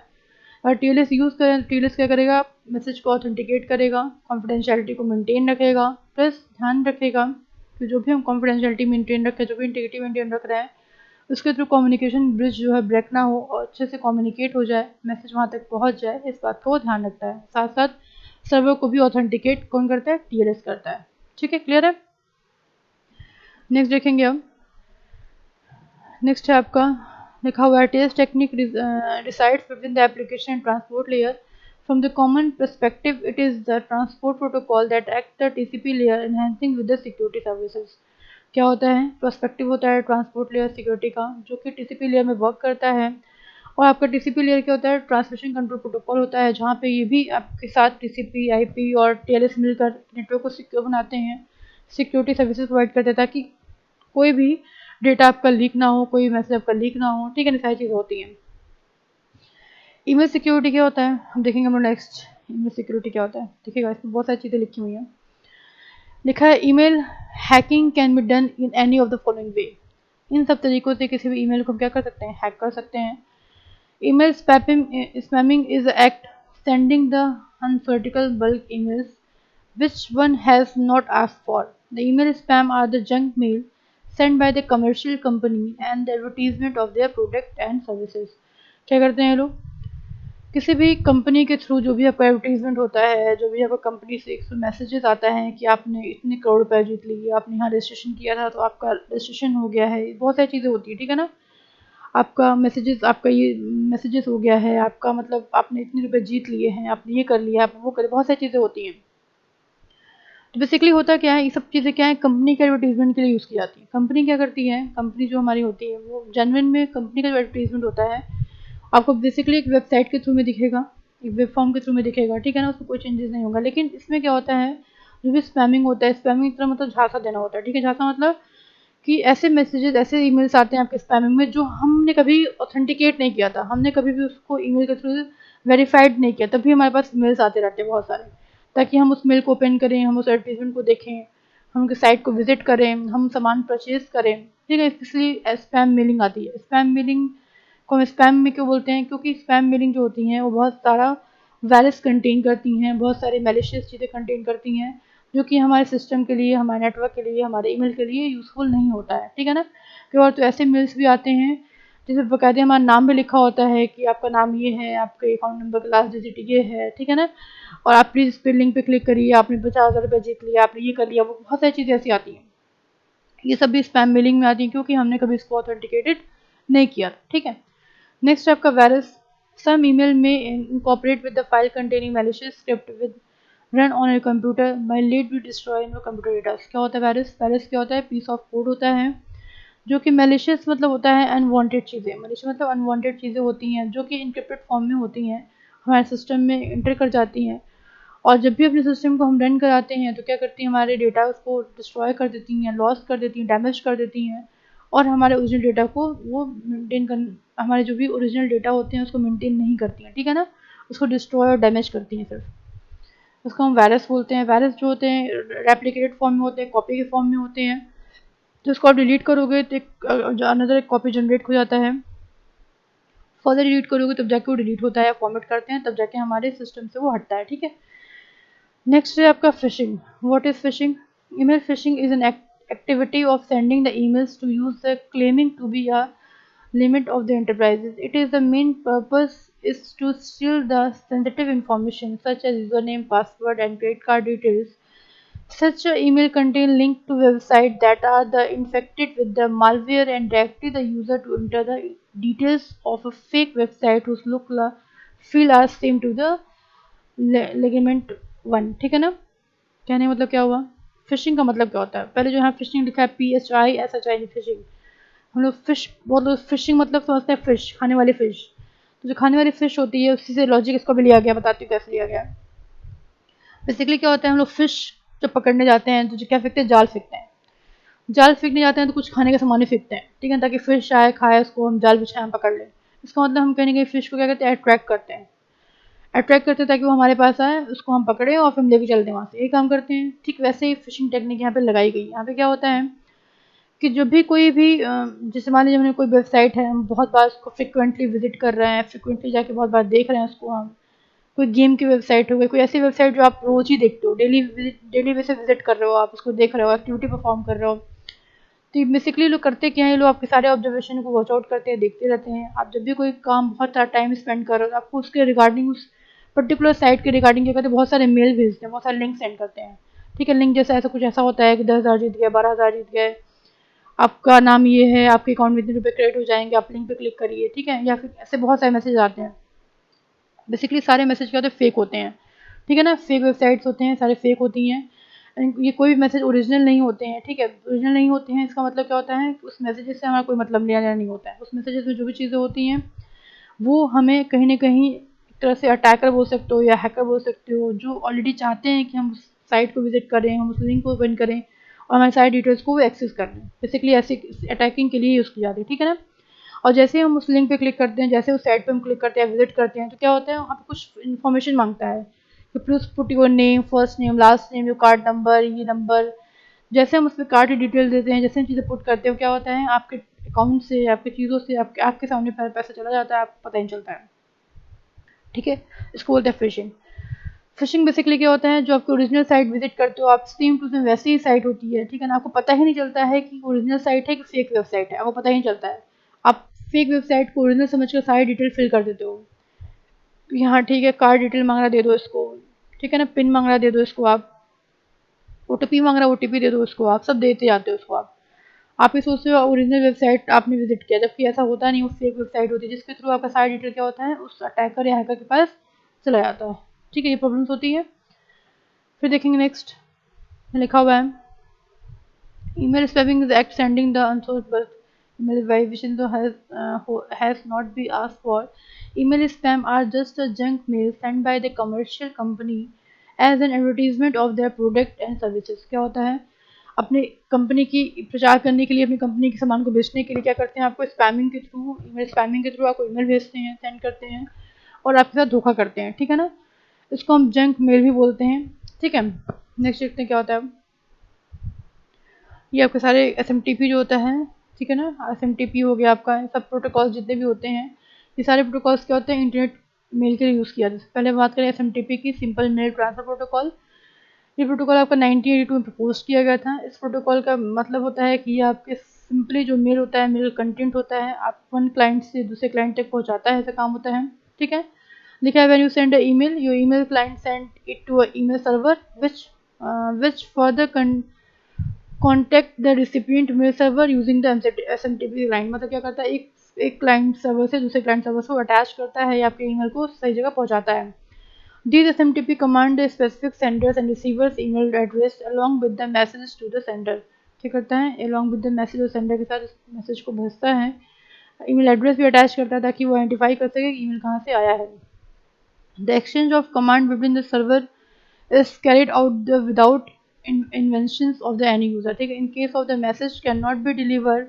अगर टीएलएस यूज़ करें तो टीएलएस क्या करेगा? मैसेज को ऑथेंटिकेट करेगा, कॉन्फिडेंशियलिटी को मेंटेन रखेगा, प्लस ध्यान रखेगा कि जो भी हम कॉन्फिडेंशियलिटी मेंटेन रखें, जो भी इंटीग्रिटी मेंटेन रख रहे हैं, उसके थ्रू कम्युनिकेशन ब्रिज जो है ब्रेक ना हो और अच्छे से कम्युनिकेट हो जाए, मैसेज वहाँ तक पहुँच जाए, इस बात का वो ध्यान रखता है। साथ साथ सर्वर को भी ऑथेंटिकेट कौन करता है? टीएलएस करता है, ठीक है, क्लियर है। नेक्स्ट देखेंगे अब। नेक्स्ट है आपका लिखा हुआ है test technique resides within the application transport layer. From the common perspective, it is the transport protocol that acts the TCP layer, enhancing with the security services। क्या होता है? पर्सपेक्टिव होता है ट्रांसपोर्ट लेयर सिक्योरिटी का, जो कि TCP layer में work करता है। और आपका टीसीपी लेयर क्या होता है? ट्रांसमिशन कंट्रोल प्रोटोकॉल होता है, जहाँ पे ये भी आपके साथ टीसीपी, आईपी और टीएलएस मिलकर नेटवर्क को सिक्योर बनाते हैं, सिक्योरिटी सर्विसेज प्रोवाइड करते हैं ताकि कोई भी डेटा आपका लीक ना हो, कोई मैसेज आपका लीक ना हो, ठीक है ना। सारी चीज़ें होती हैं। ईमेल सिक्योरिटी क्या होता है हम देखेंगे हम लोग नेक्स्ट। ईमेल सिक्योरिटी क्या होता है देखिएगा, इसमें बहुत सारी चीज़ें लिखी हुई हैं। लिखा है email hacking can be done in any of the following way. इन सब तरीकों से किसी भी ईमेल को हम क्या कर सकते हैं? हैक कर सकते हैं। Email spamming is act sending the uncritical bulk emails which one has not asked for. The email spam are the junk mail sent by the commercial company and the advertisement of their product and services। क्या करते हैं लोग? किसी भी company के through जो भी आपका एडवर्टीजमेंट होता है, जो भी आपका कंपनी से एक मैसेजेस आता है कि आपने इतने करोड़ रुपए जीत लिए, आपने यहाँ रजिस्ट्रेशन किया था तो आपका रजिस्ट्रेशन हो गया है, बहुत सारी चीज़ें होती है, ठीक है ना। आपका मैसेजेस, आपका ये मैसेजेस हो गया है, आपका मतलब आपने इतने रुपए जीत लिए हैं, आपने ये कर लिया, आपने वो कर, बहुत सारी चीज़ें होती हैं। तो बेसिकली होता क्या है, ये सब चीज़ें क्या है? कंपनी के एडवर्टीजमेंट के लिए यूज़ की जाती है। कंपनी क्या करती है? कंपनी जो हमारी होती है वो जेन्युइन में कंपनी का जो एडवर्टीजमेंट होता है आपको बेसिकली एक वेबसाइट के थ्रू में दिखेगा, एक वेब फॉर्म के थ्रू में दिखेगा, ठीक है ना। उसमें कोई चेंजेस नहीं होगा। लेकिन इसमें क्या होता है, जो भी स्पैमिंग होता है, स्पैमिंग की तरह मतलब झांसा देना होता है, ठीक है। झांसा मतलब कि ऐसे मैसेजेस, ऐसे ईमेल्स आते हैं आपके स्पैमिंग में जो हमने कभी ऑथेंटिकेट नहीं किया था, हमने कभी भी उसको ईमेल के थ्रू वेरीफाइड नहीं किया, तभी हमारे पास ईमेल्स आते रहते हैं बहुत सारे, ताकि हम उस मेल को ओपन करें, हम उस एडवर्टीजमेंट को देखें, हम उनके साइट को विजिट करें, हम सामान परचेज करें, ठीक है। इसलिए स्पैम मेलिंग आती है। स्पैम मेलिंग को हम स्पैम में क्यों बोलते हैं? क्योंकि स्पैम मेलिंग जो होती हैं वो बहुत सारा वायरस कंटेन करती हैं, बहुत सारे मैलिशियस चीज़ें कंटेन करती हैं, जो कि हमारे सिस्टम के लिए, हमारे नेटवर्क के लिए, हमारे ईमेल के लिए यूज़फुल नहीं होता है, ठीक है ना। कई बार तो ऐसे मेल्स भी आते हैं जिसमें बाकायदे हमारा नाम भी लिखा होता है कि आपका नाम ये है, आपके अकाउंट नंबर का लास्ट डिजिट ये है, ठीक है ना, और आप प्लीज़ इस पे लिंक पे क्लिक करिए, आपने 50,000 रुपये जीत लिया, आपने ये कर लिया, वो बहुत सारी चीज़ें ऐसी आती हैं। ये सब भी स्पैम मेलिंग में आती है क्योंकि हमने कभी इसको ऑथेंटिकेटेड नहीं किया, ठीक है। नेक्स्ट है आपका वायरस। सम ईमेल में incorporate with the file containing malicious script with run on your computer may let be destroy in your computer data. क्या होता है वायरस? वायरस क्या होता है? पीस ऑफ कोड होता है जो कि मैलिशियस मतलब होता है अनवांटेड चीज़ें। मैलिशियस मतलब अनवांटेड चीज़ें होती हैं जो कि इनक्रिप्टेड फॉर्म में होती हैं, हमारे सिस्टम में इंटर कर जाती हैं, और जब भी अपने सिस्टम को हम रन कराते हैं तो क्या करती हैं, हमारे डेटा उसको डिस्ट्रॉय कर देती हैं, लॉस कर देती हैं, डैमेज कर देती हैं, और हमारे ओरिजिनल डेटा को वो मेंटेन कर, हमारे जो भी ओरिजिनल डेटा होते हैं उसको मेंटेन नहीं करती हैं, ठीक है ना, उसको डिस्ट्रॉय और डैमेज करती हैं सिर्फ। उसको हम वायरस बोलते हैं। वायरस जो होते हैं रेप्लिकेटेड फॉर्म में होते हैं, कॉपी के फॉर्म में होते हैं, तो उसको आप डिलीट करोगे तो एक अनदर एक कॉपी जनरेट हो जाता है, फर्दर डिलीट करोगे तब जाके वो डिलीट होता है, फॉर्मेट करते हैं तब जाके हमारे सिस्टम से वो हटता है, ठीक है। नेक्स्ट है आपका fishing. What is fishing? Email fishing is an activity of sending the emails to user claiming to be a limit of the enterprises. It is the main purpose is to steal the sensitive information such as username, password, and credit card details. Such a email contain link to website that are the infected with the malware and directly the user to enter the details of a fake website whose look feel are same to the legitimate one, ठीक है ना। कहने मतलब क्या हुआ? Fishing का मतलब क्या होता है? पहले जो यहाँ फिशिंग लिखा है PHISHING फिशिंग, हम लोग फिश बहुत लोग फिशिंग मतलब समझते हैं फिश, खाने वाली फिश। तो जो खाने वाली फिश होती है उसी से लॉजिक इसको भी लिया गया, बताती हूँ कैसे लिया गया। बेसिकली क्या होता है, हम लोग फिश जब पकड़ने जाते हैं तो जो क्या फेंकते हैं, जाल फेंकते हैं। जाल फेंकने जाते हैं तो कुछ खाने का सामान ही फेंकते हैं, ठीक है, ताकि फिश आए खाए उसको, हम जाल बिछाएं हम पकड़ लें। इसका मतलब हम कहीं ना कहीं फिश को क्या कहते हैं, अट्रैक्ट करते हैं। अट्रैक्ट करते हैं ताकि वो हमारे पास आए, उसको हम पकड़े और फिर हम लेके चलते हैं वहाँ से, यही काम करते हैं। ठीक वैसे ही फिशिंग टेक्निक यहाँ पे लगाई गई। यहाँ पे क्या होता है कि जब भी कोई भी जैसे मान लीजिए हमने कोई वेबसाइट है, हम बहुत बार उसको फ्रिक्वेंटली विजिट कर रहे हैं, फ्रिक्वेंटली जाके बहुत बार देख रहे हैं उसको हम, कोई गेम की वेबसाइट हो गई, कोई ऐसी वेबसाइट जो आप रोज ही देखते हो, डेली बेसिस विजिट कर रहे हो, आप उसको देख रहे हो, एक्टिविटी परफॉर्म कर रहे हो। तो बेसिकली लोग करते क्या है, लोग आपके सारे ऑब्जर्वेशन को वॉच आउट करते हैं, देखते रहते हैं। आप जब भी कोई काम बहुत सारा टाइम स्पेंड कर रहे हो, आपको उसके रिगार्डिंग, उस पर्टिकुलर साइट के रिगार्डिंग क्या करते हैं, बहुत सारे मेल भेजते हैं, बहुत सारे लिंक सेंड करते हैं, ठीक है। लिंक जैसा ऐसा कुछ ऐसा होता है कि 10,000 जीत गए, 12,000 जीत गए, आपका नाम ये है, आपके अकाउंट में इतने रुपये क्रेडिट हो जाएंगे, आप लिंक पे क्लिक करिए, ठीक है। या फिर ऐसे बहुत सारे मैसेज आते हैं। बेसिकली सारे मैसेज क्या होते हैं, फेक होते हैं, ठीक है ना। फेक वेबसाइट्स होते हैं, सारे फेक होती हैं। ये कोई भी मैसेज ओरिजिनल नहीं होते हैं, ठीक है। ओरिजिनल नहीं होते हैं इसका मतलब क्या होता है, उस मैसेजेस से हमारा कोई मतलब लेना नहीं होता है। उस मैसेजेस में जो भी चीज़ें होती हैं वो हमें कहीं ना कहीं एक तरह से अटैकर बोल सकते हो या हैकर बोल सकते हो, जो ऑलरेडी चाहते हैं कि हम उस साइट को विजिट करें, हम उस लिंक को ओपन करें और हमारे सारी डिटेल्स को वो एक्सेस कर लें। बेसिकली ऐसी अटैकिंग के लिए यूज़ की जाती है, ठीक है ना। और जैसे ही हम उस लिंक पे क्लिक करते हैं, जैसे उस साइट पे हम क्लिक करते हैं, विजिट करते हैं, तो क्या होता है, वहाँ पे कुछ इन्फॉर्मेशन मांगता है कि please put your name, first name, last name, your card number, ये नंबर। जैसे हम उसमें कार्ड की डिटेल देते हैं, जैसे हम चीज़ें पुट करते हैं, क्या होता है, आपके अकाउंट से, आपकी चीज़ों से आपके सामने पैसा चला जाता है, आपको पता नहीं चलता है, ठीक है। इसको बोलते हैं फिशिंग। फिशिंग बेसिकली क्या होता है, जो आपकी ओरिजिनल साइट विजिट करते हो आप, सेम टू सेम वैसी ही साइट होती है, ठीक है ना। आपको पता ही नहीं चलता है कि ओरिजिनल साइट है कि फेक वेबसाइट है, आपको पता ही नहीं चलता है। आप फेक वेबसाइट को ओरिजिनल समझकर सारी डिटेल फिल कर देते हो। यहाँ ठीक है, कार्ड डिटेल मांग रहा दे दो इसको, ठीक है ना, पिन मांग रहा दे दो इसको, आप OTP मांग रहा OTP दे दो उसको, आप सब देते जाते हो उसको। आप ही सोचते हो ओरिजिनल वेबसाइट आपने विजिट किया, जबकि ऐसा होता नहीं, वो फेक वेबसाइट होती है जिसके थ्रू आपका सारा डिटेल क्या होता है, उस अटैकर या हैकर के पास चला जाता है, ठीक है। ये प्रॉब्लम्स होती है। फिर देखेंगे नेक्स्ट लिखा हुआ है, email spamming is act sending the unsourced bulk email which has not been asked for. Email spam are just a junk mail sent by the commercial company as an advertisement of their product and services। क्या होता है, अपनी company की प्रचार करने के लिए, अपनी कंपनी के सामान को बेचने के लिए क्या करते हैं, आपको स्पैमिंग के थ्रू, ईमेल स्पैमिंग के थ्रू आपको ईमेल भेजते हैं, सेंड करते हैं और आपके साथ धोखा करते हैं, ठीक है ना। इसको हम जंक मेल भी बोलते हैं, ठीक है। नेक्स्ट देखते हैं क्या होता है। ये आपके सारे SMTP जो होता है, ठीक है ना, SMTP हो गया आपका, सब प्रोटोकॉल्स जितने भी होते हैं, ये सारे प्रोटोकॉल्स क्या होते हैं, इंटरनेट मेल के लिए यूज़ किया जाता है। पहले बात करें SMTP की, सिंपल मेल ट्रांसफर प्रोटोकॉल। ये प्रोटोकॉल आपका 1982 में प्रपोज किया गया था। इस प्रोटोकॉल का मतलब होता है कि ये आपके सिंपली जो मेल होता है, मेल कंटेंट होता है, आप वन क्लाइंट से दूसरे क्लाइंट तक पहुँचाता है, ऐसा काम होता है, ठीक है। लिखा है, when you send a email, your email client send it to a email server which further contact the recipient mail server using the SMTP client. मतलब क्या करता है, एक क्लाइंट सर्वर से दूसरे क्लाइंट सर्वर को अटैच करता है या आपके ईमेल को सही जगह पहुंचाता है। These SMTP command the specific senders and receivers email address along with the message to the sender। क्या करता है, along with the message और sender के साथ इस मैसेज को भेजता है, ईमेल एड्रेस भी अटैच करता है ताकि वो आइडेंटिफाई कर सके कि ईमेल कहाँ से आया है। The exchange of command between the server is carried out without inventions of the end user। ठीक है, in case of the message cannot be delivered,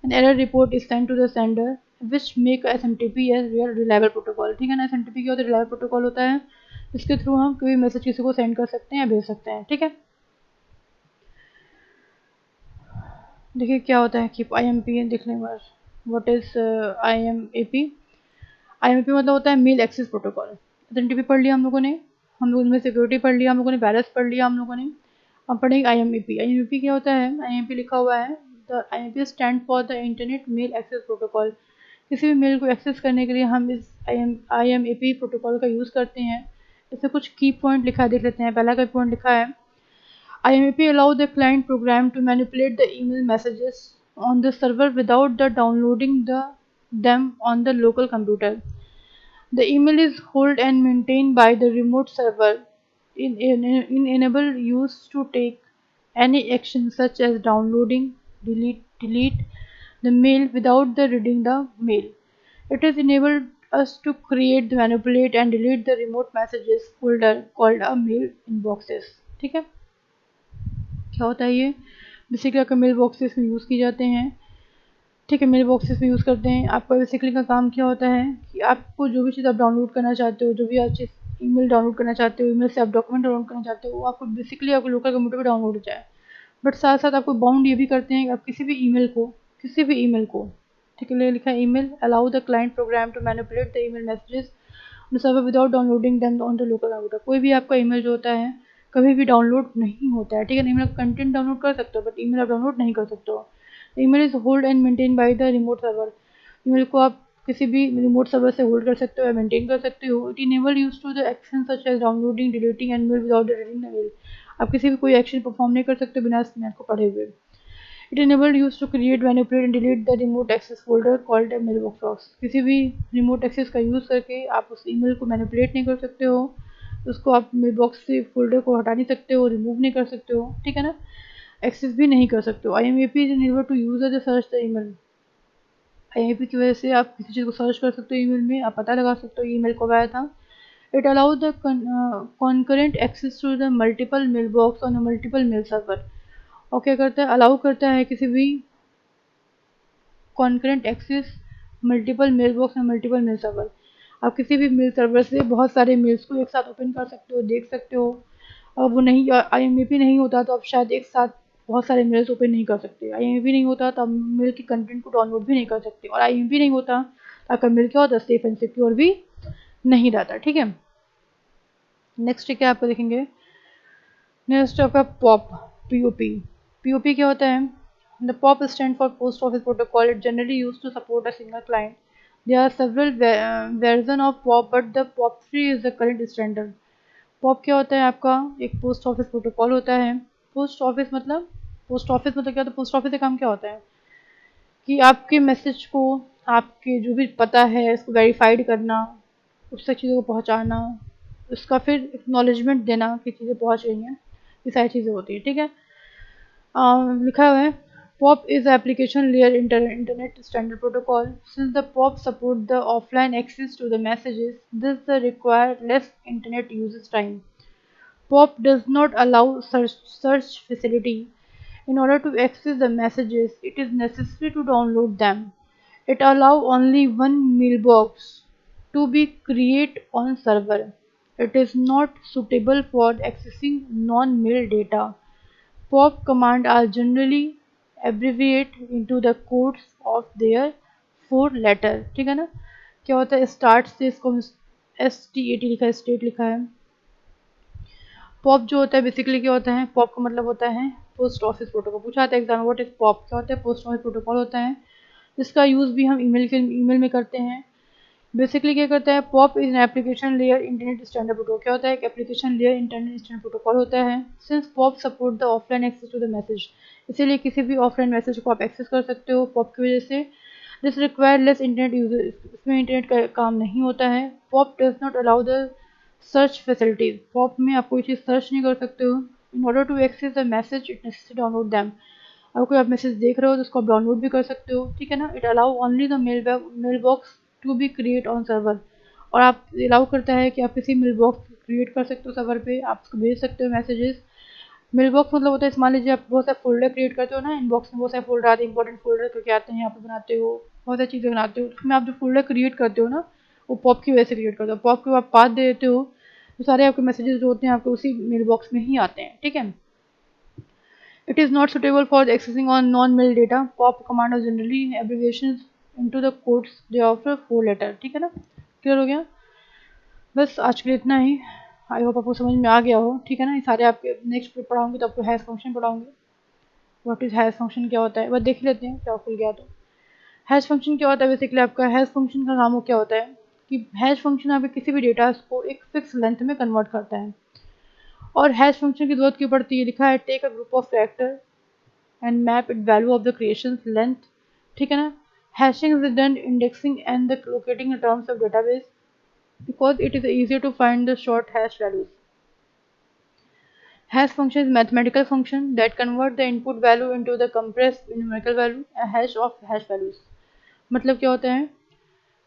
an error report is sent to the sender which make SMTP as real reliable protocol। ठीक है ना, SMTP क्या होता है, reliable protocol होता है, इसके थ्रू हम कोई मैसेज किसी को सेंड कर सकते हैं या भेज सकते हैं। ठीक है, देखिए क्या होता है कि IMP देखने के बाद व्हाट इज IMAP। IMAP मतलब होता है मेल एक्सेस प्रोटोकॉल। SMTP पढ़ लिया हम लोगों ने, हम लोगों ने सिक्योरिटी पढ़ लिया, हम लोगों ने वायरस पढ़ लिया हम लोगों ने। अब पढ़ेंगे IMAP। IMAP क्या होता है, IMAP लिखा हुआ है, the IMAP stand for the internet mail access protocol. किसी भी मेल को एक्सेस करने के लिए हम इस IMAP प्रोटोकॉल का यूज़ करते हैं। इसमें कुछ की पॉइंट लिखा है, देख लेते हैं। पहला का पॉइंट लिखा है, IMAP allow the client program to manipulate the email messages on the server without the downloading them on the local computer। The email is held and maintained by the remote server in enable use to take any action such as downloading, delete the mail without the reading the mail। It is enabled us to create, manipulate and delete the remote messages folder called a mail inboxes। ठीक है, क्या होता है ये, basically आपका mail boxes में use किए जाते हैं। ठीक है, मेल बॉक्सेस में यूज़ करते हैं। आपका बेसिकली का काम क्या होता है कि आपको जो भी चीज़ आप डाउनलोड करना चाहते हो, जो भी आप चीज़ ईमेल डाउनलोड करना चाहते हो, ईमेल से आप डॉक्यूमेंट डाउनलोड करना चाहते हो, वो आपको बेसिकली आपको लोकल कंप्यूटर पर डाउनलोड हो जाए। बट साथ साथ आपको बाउंड ये भी करते हैं कि आप किसी भी ईमेल को ठीक है, लिखा है email allow the client program to manipulate the email messages server without downloading them on the local computer. कोई भी आपका ईमेल जो होता है कभी भी डाउनलोड नहीं होता है। ठीक है, ईमेल कंटेंट डाउनलोड कर सकते हो बट ईमेल आप डाउनलोड नहीं कर सकते हो। Email is hold and maintain by the remote server. Email को आप किसी भी रिमोट सर्वर से होल्ड कर सकते हो या मेंटेन कर सकते हो। It enable use to the action such as downloading, deleting and mail without reading the mail. आप किसी भी कोई एक्शन परफॉर्म नहीं कर सकते बिना इस मेल को पढ़े हुए। It enabled use to create, manipulate and delete the remote access folder called mailbox box. किसी भी रिमोट एक्सेस का यूज़ करके आप उस ईमेल को मैनिपुलेट नहीं कर सकते हो, उसको आप मेल बॉक्स से फोल्डर को हटा नहीं सकते हो, रिमूव नहीं कर सकते हो। ठीक है ना, एक्सेस भी नहीं कर सकते हो। IMAP is enable to user the search the email. IMAP की वजह से आप किसी चीज़ को सर्च कर सकते हो ईमेल में, आप पता लगा सकते हो ईमेल कब आया था। It allow the concurrent access to the multiple mail box on multiple mail server. और क्या करता है, अलाउ करता है किसी भी concurrent access multiple mail box और मल्टीपल मेल सर्वर। आप किसी भी मेल सर्वर से बहुत सारे मेल्स को एक साथ ओपन कर सकते हो, देख सकते हो। और वो नहीं, IMAP नहीं होता तो आप शायद एक साथ बहुत सारे मेल्स ओपन नहीं कर सकते। IMAP नहीं होता तो आप मेल के कंटेंट को डाउनलोड भी नहीं कर सकते, और IMAP नहीं होता तो आपका मेल क्या होता, सेफ एंड सिक्योर भी नहीं रहता। ठीक है, नेक्स्ट क्या आपको देखेंगे, नेक्स्ट आपका POP क्या होता है। The POP stands for Post Office Protocol. It generally used to support a single client. There are several versions of POP, but the POP3 is the current standard. POP क्या होता है आपका, एक post office protocol होता है। Post office मतलब क्या होता है, पोस्ट ऑफिस का काम क्या होता है कि आपके मैसेज को, आपके जो भी पता है उसको वेरीफाइड करना, उस तक चीज़ों को पहुँचाना, उसका फिर एक्नॉलेजमेंट देना कि चीज़ें पहुँच रही हैं, ये सारी चीज़ें होती हैं। ठीक है, लिखा हुआ है POP is application layer internet standard protocol. Since the POP support the offline access to the messages, this require less internet usage time. POP does not allow search facility. In order to access the messages, it is necessary to download them. It allow only one mailbox to be created on server. It is not suitable for accessing non-mail data. POP commands are generally abbreviated into the codes of their 4 letter। ठीक है ना, क्या होता है, start से इसको STAT लिखा है, स्टेट लिखा है। POP जो होता है बेसिकली क्या होता है, POP का मतलब होता है पोस्ट ऑफिस प्रोटोकॉल। पूछा था एग्जाम, व्हाट इज POP, क्या होता है, पोस्ट ऑफिस प्रोटोकॉल होता है, जिसका यूज़ भी हम ईमेल में करते हैं। बेसिकली क्या करता है, POP is an application layer internet standard protocol. क्या होता है, एक application layer internet standard protocol होता है। Since POP support the offline access to the message, इसीलिए किसी भी ऑफलाइन मैसेज को आप एक्सेस कर सकते हो पॉप की वजह से। This require less internet user, इसमें इंटरनेट का काम नहीं होता है। POP does not allow the search facilities, POP में आप कोई चीज़ सर्च नहीं कर सकते हो। In order to access the message it necessary download them, अगर कोई आप मैसेज देख रहे हो तो उसको आप डाउनलोड भी कर सकते हो, ठीक है ना। It allow only the mail box to be create on server, और आप अलाउ करता है कि आप किसी मेल बॉक्स क्रिएट कर सकते हो सर्वर पे, आप उसको भेज सकते हो मैसेजेस। मेल बॉक्स मतलब होता है, मान लीजिए आप बहुत सारे फोल्डर क्रिएट करते हो ना, इनबॉक्स में बहुत सारे फोल्डर आते हैं, इंपॉर्टेंट फोल्डर करके आते हैं, यहाँ पे बनाते हो बहुत सारी चीज़ें बनाते हो, उसमें आप जो फोल्डर क्रिएट करते हो ना वो पॉप की वजह से क्रिएट करते हो। पॉप को आप पाथ दे देते हो तो सारे आपके मैसेजेस जो होते हैं आपको उसी मेल बॉक्स में ही आते हैं, ठीक है। It is not suitable for accessing on non-mail data. POP command are generally abbreviations into the codes they offer 4 letter, ठीक है ना। क्लियर हो गया? बस आज के लिए इतना ही। आई होप आपको समझ में आ गया हो, ठीक है ना। ये सारे आपके नेक्स्ट पे पढ़ाऊंगी तो आपको हैश फंक्शन पढ़ाऊंगी। व्हाट इज हैश फंक्शन क्या होता है बस देख लेते हैं, क्या खुल गया तो। हैश फंक्शन क्या होता है बेसिकली, आपका हैश फंक्शन का काम क्या होता है कि हैश फंक्शन आपके किसी भी डेटा को एक फिक्स लेंथ में कन्वर्ट करता है। और हैश फंक्शन की जरूरत क्यों पड़ती है, लिखा है take a group of character and map its value of the creation's length, ठीक है ना। Hashing is done indexing and the locating in terms of database because it is easier to find the short hash values. Hash function is mathematical function that convert the input value into the compressed numerical value, a hash of hash values. मतलब क्या होता है,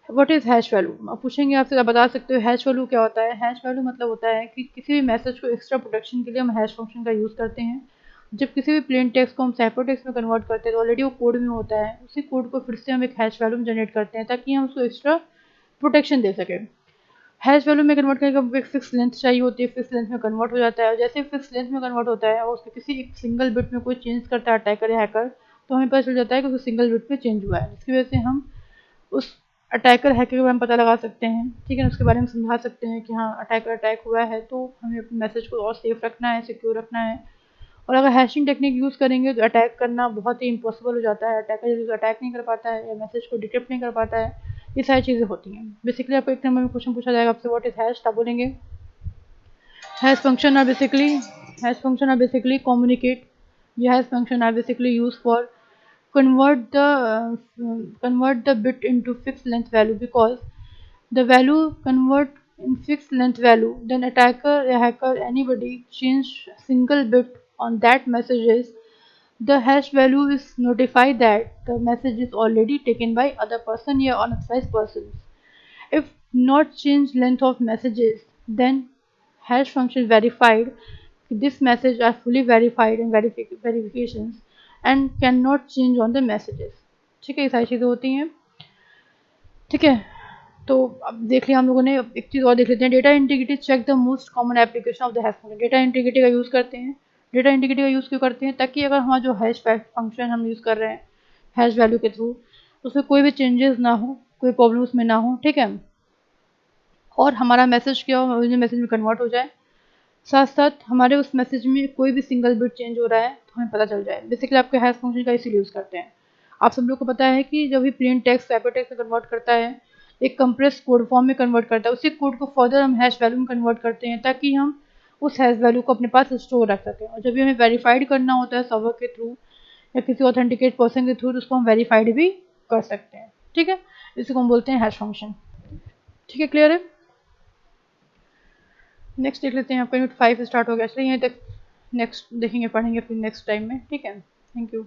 what is hash value, आप पूछेंगे आपसे, आप बता सकते हो हैश वैल्यू क्या होता है। हैश वैल्यू मतलब होता है कि किसी भी मैसेज को एक्स्ट्रा प्रोटेक्शन के लिए हम हैश फंक्शन का यूज़ करते हैं। जब किसी भी प्लेन टेक्स्ट को हम साइफर टेक्स्ट में कन्वर्ट करते हैं तो ऑलरेडी वो कोड में होता है, उसी कोड को फिर से हम एक हैश वैल्यू में जनरेट करते हैं ताकि हम उसको एक्स्ट्रा प्रोटेक्शन दे सकें। हैश वैल्यू में कन्वर्ट करने का एक फिक्स लेंथ चाहिए होती है, फिक्स लेंथ में कन्वर्ट हो जाता है, और जैसे फिक्स लेंथ में कन्वर्ट होता है और उसके किसी एक सिंगल बिट में कोई चेंज करता है अटैकर या हैकर, तो हमें पता चल जाता है कि उस सिंगल बिट में चेंज हुआ है, जिसकी वजह से हम उस अटैकर हैकर के बारे में पता लगा सकते हैं, ठीक है। उसके बारे में समझा सकते हैं कि हाँ अटैकर अटैक हुआ है तो हमें अपने मैसेज को और सेफ रखना है, सिक्योर रखना है। और अगर हैशिंग टेक्निक यूज़ करेंगे तो अटैक करना बहुत ही इम्पॉसिबल हो जाता है, अटैकर जल्दी अटैक नहीं कर पाता है या मैसेज को डिक्रिप्ट नहीं कर पाता है, ये सारी चीज़ें होती हैं। बेसिकली आपको एक नंबर में क्वेश्चन पूछा जाएगा आपसे, व्हाट इज हैश, तब बोलेंगे hash function are basically communicate, ये hash function are basically use for convert the bit into fixed length value because the value convert in fixed length value, then attacker, a hacker, anybody change single bit on that messages, the hash value is notified that the message is already taken by other person or unauthorized persons. If not change length of messages, then hash function verified this message are fully verified and verifications and cannot change on the messages, ठीक है। ये सारी चीज़ें होती हैं, ठीक है। तो अब देख लिया हम लोगों ने, एक चीज़ और देख लेते हैं, data integrity check the most common application of the hash function. Data integrity का यूज़ करते हैं, डेटा इंटीग्रिटी का यूज़ क्यों करते हैं, ताकि अगर हमारा जो हैश फंक्शन हम यूज़ कर रहे हैं हैश वैल्यू के थ्रू, उसमें कोई भी चेंजेस ना हो, कोई प्रॉब्लम उसमें ना हो, ठीक है, और हमारा मैसेज क्या हो, ओरिजिनल मैसेज में कन्वर्ट हो जाए, साथ साथ हमारे उस मैसेज में कोई भी सिंगल बिट चेंज हो रहा है तो हमें पता चल जाए। बेसिकली आपके हैश फंक्शन का इसीलिए यूज़ करते हैं। आप सब लोग को पता है कि जब भी प्लेन टेक्स्ट साइफर टेक्स्ट में कन्वर्ट करता है, एक कंप्रेस कोड फॉर्म में कन्वर्ट करता है, उसी कोड को फर्दर हम हैश वैल्यू में कन्वर्ट करते हैं ताकि हम उस हैश वैल्यू को अपने पास स्टोर रख सकें, और जब भी हमें वेरीफाइड करना होता है सर्वर के थ्रू या किसी ऑथेंटिकेट पर्सन के थ्रू तो उसको हम वेरीफाइड भी कर सकते हैं, ठीक है। इसी को हम बोलते हैं हैश फंक्शन, ठीक है। क्लियर है? नेक्स्ट देख लेते हैं, आपका यूनिट 5 स्टार्ट हो गया, चलिए यहीं तक नेक्स्ट देखेंगे, पढ़ेंगे फिर नेक्स्ट टाइम में, ठीक है। Thank you.